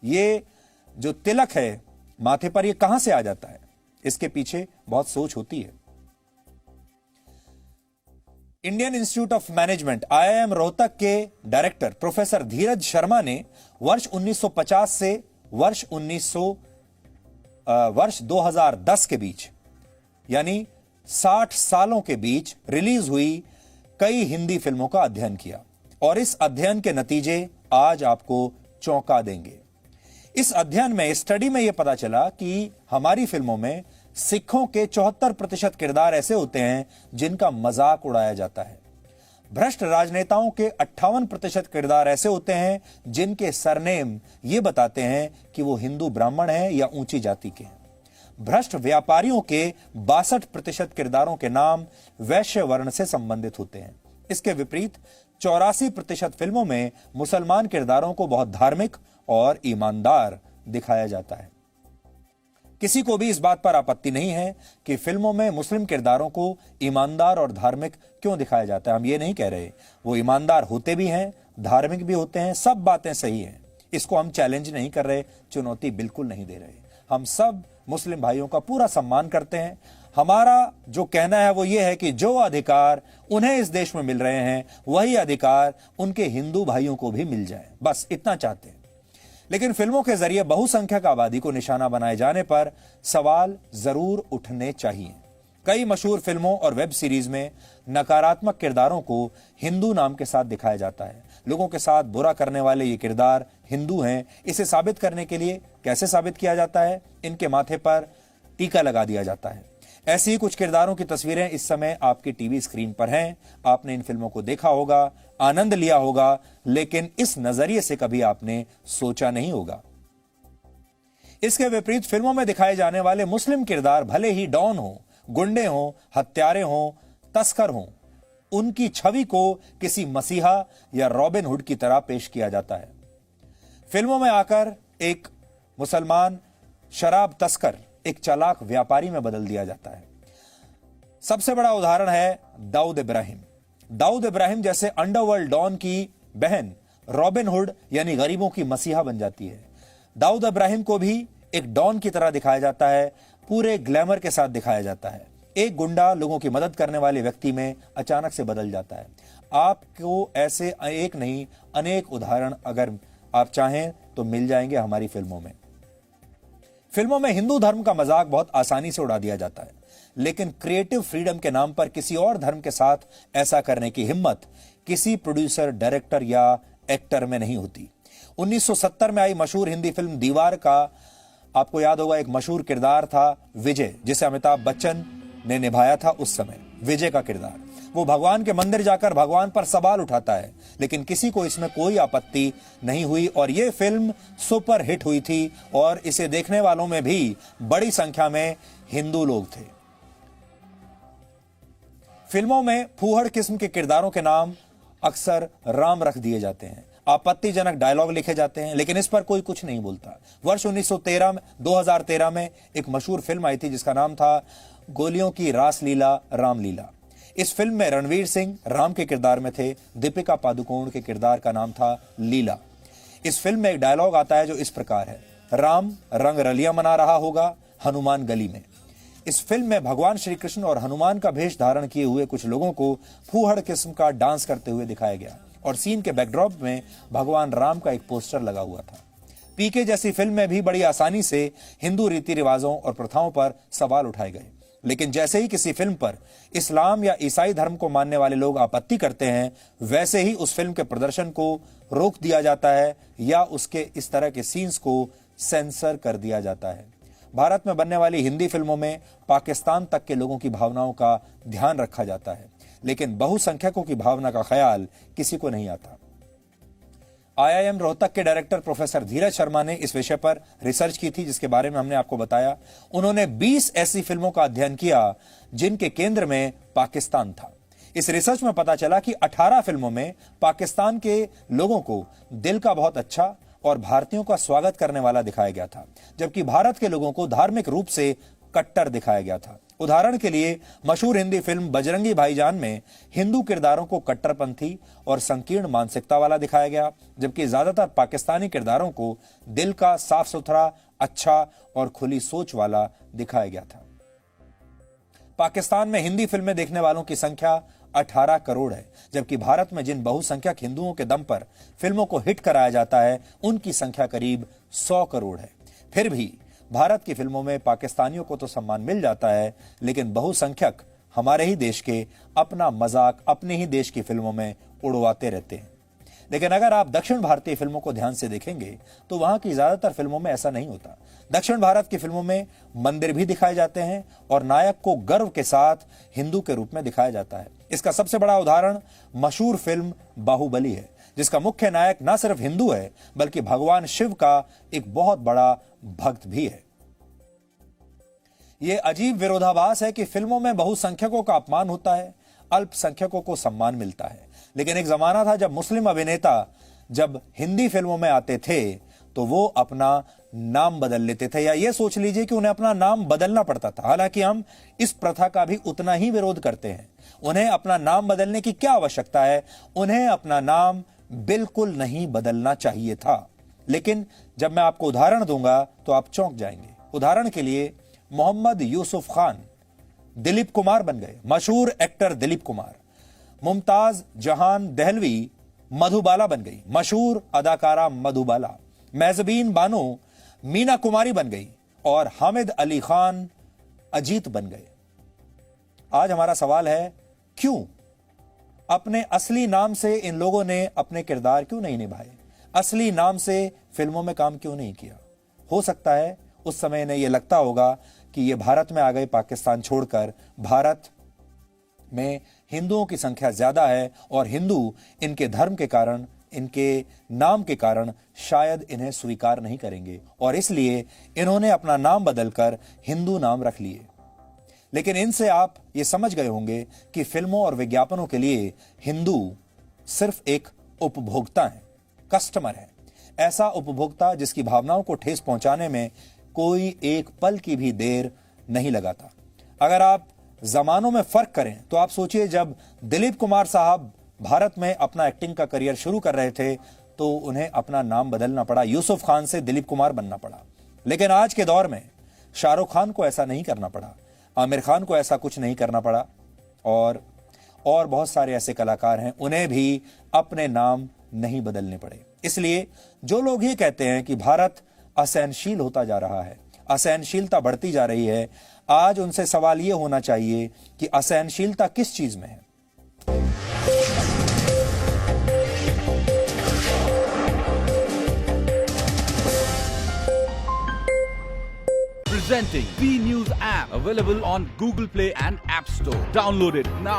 ये जो तिलक है माथे पर, ये कहां से आ जाता है? इसके पीछे बहुत सोच होती है। Indian institute of management IIM Rohtak के डायरेक्टर प्रोफेसर धीरज शर्मा ने वर्ष 1950 से वर्ष 2010 के बीच, यानी 60 सालों के बीच रिलीज हुई कई हिंदी फिल्मों का अध्ययन किया और इस अध्ययन के नतीजे आज आपको चौंका देंगे। इस अध्ययन में, स्टडी में यह पता चला कि हमारी फिल्मों में सिखों के 74% किरदार ऐसे होते हैं जिनका मजाक उड़ाया जाता है। भ्रष्ट राजनेताओं के 58% किरदार ऐसे होते हैं जिनके सरनेम ये बताते हैं कि वो हिंदू ब्राह्मण हैं या ऊंची जाति के हैं। भ्रष्ट व्यापारियों के 62% किरदारों के नाम वैश्य वर्ण से संबंधित होते हैं। इसके विपरीत 84% फिल्मों में मुसलमान किरदारों को बहुत धार्मिक और ईमानदार दिखाया जाता है। किसी को भी इस बात पर आपत्ति नहीं है कि फिल्मों में मुस्लिम किरदारों को ईमानदार और धार्मिक क्यों दिखाया जाता है। हम ये नहीं कह रहे, वो ईमानदार होते भी हैं, धार्मिक भी होते हैं, सब बातें सही हैं। इसको हम चैलेंज नहीं कर रहे, चुनौती बिल्कुल नहीं दे रहे। हम सब मुस्लिम भाइयों का पूरा सम्मान करते हैं। हमारा जो कहना है वो ये है कि जो अधिकार उन्हें इस देश में मिल रहे हैं वही अधिकार उनके हिंदू भाइयों को भी मिल जाए, बस इतना चाहते हैं। लेकिन फिल्मों के जरिए बहुसंख्यक आबादी को निशाना बनाए जाने पर सवाल जरूर उठने चाहिए। कई मशहूर फिल्मों और वेब सीरीज में नकारात्मक किरदारों को हिंदू नाम के साथ दिखाया जाता है। लोगों के साथ बुरा करने वाले ये किरदार हिंदू हैं। इसे साबित करने के लिए कैसे साबित किया जाता है? इनके माथे पर टीका लगा दिया जाता है। ऐसी ही कुछ किरदारों की तस्वीरें इस समय आपकी टीवी स्क्रीन पर हैं। आपने इन फिल्मों को देखा होगा, आनंद लिया होगा, लेकिन इस नजरिए से कभी आपने सोचा नहीं होगा। इसके विपरीत फिल्मों में दिखाए जाने वाले मुस्लिम किरदार भले ही डॉन हो, गुंडे हो, हत्यारे हो, तस्कर हो, उनकी छवि को किसी मसीहा या रॉबिन हुड की तरह पेश किया जाता है। फिल्मों में आकर एक मुसलमान शराब तस्कर एक चालाक व्यापारी में बदल दिया जाता है। सबसे बड़ा उदाहरण है दाऊद इब्राहिम। दाऊद इब्राहिम जैसे अंडरवर्ल्ड डॉन की बहन रॉबिन हुड यानी गरीबों की मसीहा बन जाती है। दाऊद इब्राहिम को भी एक डॉन की तरह दिखाया जाता है, पूरे ग्लैमर के साथ दिखाया जाता है। एक गुंडा लोगों की मदद करने वाले व्यक्ति में अचानक से बदल जाता है। आपको ऐसे एक नहीं अनेक उदाहरण अगर आप चाहें तो मिल जाएंगे हमारी फिल्मों में। फिल्मों में हिंदू धर्म का मजाक बहुत आसानी से उड़ा दिया जाता है, लेकिन क्रिएटिव फ्रीडम के नाम पर किसी और धर्म के साथ ऐसा करने की हिम्मत किसी प्रोड्यूसर, डायरेक्टर या एक्टर में नहीं होती। 1970 में आई मशहूर हिंदी फिल्म दीवार का आपको याद होगा, एक मशहूर किरदार था विजय, जिसे अमिताभ बच्चन ने निभाया था उस समय। विजय का किरदार, वो भगवान के मंदिर जाकर भगवान पर सवाल उठाता है, लेकिन किसी को इसमें कोई आपत्ति नहीं हुई और यह फिल्म सुपर हिट हुई थी और इसे देखने वालों में भी बड़ी संख्या में हिंदू लोग थे। फिल्मों में फूहड़ किस्म के किरदारों के नाम अक्सर राम रख दिए जाते हैं, आपत्तिजनक डायलॉग लिखे जाते हैं, लेकिन इस पर कोई कुछ नहीं बोलता। वर्ष 2013 में एक मशहूर फिल्म आई थी जिसका नाम था गोलियों की रासलीला रामलीला। इस फिल्म में रणवीर सिंह राम के किरदार में थे, दीपिका पादुकोण के किरदार का नाम था लीला। इस फिल्म में एक डायलॉग आता है जो इस प्रकार है, राम रंग रलियां मना रहा होगा हनुमान गली में। इस फिल्म में भगवान श्री कृष्ण और हनुमान का भेष धारण किए हुए कुछ लोगों को फूहड़ किस्म का डांस करते हुए दिखाया गया और सीन के बैकड्रॉप में भगवान राम का एक पोस्टर लगा हुआ था। पीके जैसी फिल्म में भी बड़ी आसानी से हिंदू रीति रिवाजों और प्रथाओं पर सवाल उठाए गए, लेकिन जैसे ही किसी फिल्म पर इस्लाम या ईसाई धर्म को मानने वाले लोग आपत्ति करते हैं, वैसे ही उस फिल्म के प्रदर्शन को रोक दिया जाता है या उसके इस तरह के सीन्स को सेंसर कर दिया जाता है। भारत में बनने वाली हिंदी फिल्मों में पाकिस्तान तक के लोगों की भावनाओं का ध्यान रखा जाता है, लेकिन बहुसंख्यकों की भावना का ख्याल किसी को नहीं आता। IIM रोहतक के डायरेक्टर प्रोफेसर धीरज शर्मा ने इस विषय पर रिसर्च की थी, जिसके बारे में हमने आपको बताया। उन्होंने 20 ऐसी फिल्मों का अध्ययन किया जिनके केंद्र में पाकिस्तान था। इस रिसर्च में पता चला कि 18 फिल्मों में पाकिस्तान के लोगों को दिल का बहुत अच्छा और भारतीयों का स्वागत करने वाला दिखाया गया था, जबकि भारत के लोगों को धार्मिक रूप से कट्टर दिखाया गया था। उदाहरण के लिए मशहूर हिंदी फिल्म बजरंगी भाईजान में हिंदू किरदारों को कट्टरपंथी और संकीर्ण मानसिकता वाला दिखाया गया, जबकि ज्यादातर पाकिस्तानी किरदारों को दिल का साफ सुथरा, अच्छा और खुली सोच वाला दिखाया गया था। पाकिस्तान में हिंदी फिल्में देखने वालों की संख्या 18 करोड़ है, जबकि भारत में जिन बहुसंख्यक हिंदुओं के दम पर फिल्मों को हिट कराया जाता है उनकी संख्या करीब 100 करोड़ है। फिर भी भारत की फिल्मों में पाकिस्तानियों को तो सम्मान मिल जाता है, लेकिन बहुसंख्यक हमारे ही देश के अपना मजाक अपने ही देश की फिल्मों में उड़वाते रहते हैं। लेकिन अगर आप दक्षिण भारतीय फिल्मों को ध्यान से देखेंगे तो वहां की ज्यादातर फिल्मों में ऐसा नहीं होता। दक्षिण भारत की फिल्मों में मंदिर भी दिखाए जाते हैं और नायक को गर्व के साथ हिंदू के रूप में दिखाया जाता है। इसका सबसे बड़ा उदाहरण मशहूर फिल्म बाहुबली है, जिसका मुख्य नायक न सिर्फ हिंदू है बल्कि भगवान शिव का एक बहुत बड़ा भक्त भी है। यह अजीब विरोधाभास है कि फिल्मों में बहुसंख्यकों का अपमान होता है, अल्पसंख्यकों को सम्मान मिलता है। लेकिन एक जमाना था जब मुस्लिम अभिनेता जब हिंदी फिल्मों में आते थे तो वो अपना नाम बदल लेते थे, या ये सोच लीजिए कि उन्हें अपना नाम बदलना पड़ता था। हालांकि हम इस प्रथा का भी उतना ही विरोध करते हैं। उन्हें अपना नाम बदलने की क्या आवश्यकता है? उन्हें अपना नाम बिल्कुल नहीं बदलना चाहिए था। लेकिन जब मैं आपको उदाहरण दूंगा तो आप चौंक जाएंगे। उदाहरण के लिए मोहम्मद यूसुफ खान दिलीप कुमार बन गए। मशहूर एक्टर दिलीप कुमार। मुमताज जहान दहलवी मधुबाला बन गई। मशहूर अदाकारा मधुबाला। मेजबीन बानो मीना कुमारी बन गई और हामिद अली खान अजीत बन गए। आज हमारा सवाल है, क्यों? अपने असली नाम से इन लोगों ने अपने किरदार क्यों नहीं निभाए? असली नाम से फिल्मों में काम क्यों नहीं किया? हो सकता है उस समय इन्हें यह लगता होगा कि ये भारत में आ गए पाकिस्तान छोड़कर। भारत में हिंदुओं की संख्या ज्यादा है और हिंदू इनके धर्म के कारण, इनके नाम के कारण शायद इन्हें स्वीकार नहीं करेंगे और इसलिए इन्होंने अपना नाम बदलकर हिंदू नाम रख लिए। लेकिन इनसे आप ये समझ गए होंगे कि फिल्मों और विज्ञापनों के लिए हिंदू सिर्फ एक उपभोक्ता है, कस्टमर है। ऐसा उपभोक्ता जिसकी भावनाओं को ठेस पहुंचाने में कोई एक पल की भी देर नहीं लगाता। अगर आप जमानों में फर्क करें तो आप सोचिए, जब दिलीप कुमार साहब भारत में अपना एक्टिंग का करियर शुरू कर रहे थे तो उन्हें अपना नाम बदलना पड़ा, यूसुफ खान से दिलीप कुमार बनना पड़ा। लेकिन आज के दौर में शाहरुख खान को ऐसा नहीं करना पड़ा, आमिर खान को ऐसा कुछ नहीं करना पड़ा और बहुत सारे ऐसे कलाकार हैं, उन्हें भी अपने नाम नहीं बदलने पड़े। इसलिए जो लोग ये कहते हैं कि भारत असहनशील होता जा रहा है, असहनशीलता बढ़ती जा रही है, आज उनसे सवाल यह होना चाहिए कि असहनशीलता किस चीज में है? Presenting B News app, available on Google Play and App Store. Download it now.